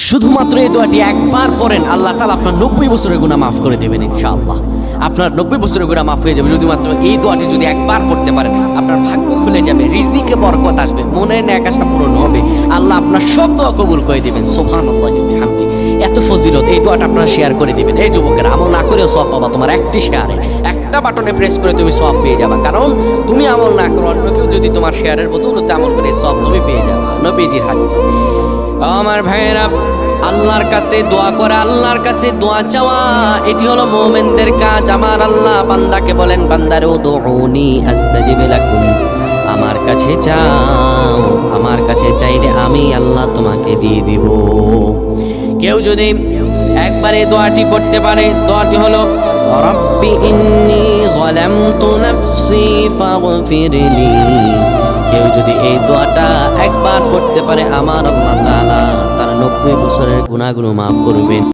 শুধুমাত্র এই দোয়াটি একবার পড়েন, আল্লাহ তাআলা আপনার 90 বছরের গুনাহ মাফ করে দেবেন ইনশাআল্লাহ। আপনার 90 বছরের গুনাহ মাফ হয়ে যাবে শুধুমাত্র এই দোয়াটি যদি একবার পড়তে পারেন। আপনার ভাগ্য খুলে যাবে, রিজিকে বরকত আসবে, মনের নেক আশা পূরণ হবে, আল্লাহ আপনার সব দোয়া কবুল করে দিবেন। সুবহানাল্লাহি ওয়া বিহামদি। এত ফজিলত, এই দোয়াটা আপনারা শেয়ার করে দিবেন। এই যুবকেরা, আমল না করেও সওয়াব পাবা তোমার একটি শেয়ারে, একটা বাটনে প্রেস করে তুমি সওয়াব পেয়ে যাবে। কারণ তুমি আমল না করো, অন্য কেউ যদি তোমার শেয়ারের বদৌলতে আমল করে সওয়াব তুমি পেয়ে যাবে। নবীজির হাদিস। আমার ভাইয়েরা, আল্লাহর কাছে দোয়া করা, আল্লাহর কাছে দোয়া চাওয়া, এটি হলো মুমিনদের কাজ। আমার আল্লাহ বান্দাকে বলেন, বান্দারে উদউনি আস্তাজিব লাকুম, আমার কাছে চাও, আমার কাছে চাইলে আমি আল্লাহ তোমাকে দিয়ে দিব। কেউ যদি একবারে দোয়াটি পড়তে পারে, দোয়াটি হলো রব্বি ইন্নী যালামতু নাফসি ফাগফিরলি। কেউ যদি এই দোয়াটা একবার পড়তে পারে, আমার আল্লাহ তাআলা তার 90 বছরের গুনাহগুলো মাফ করবেন।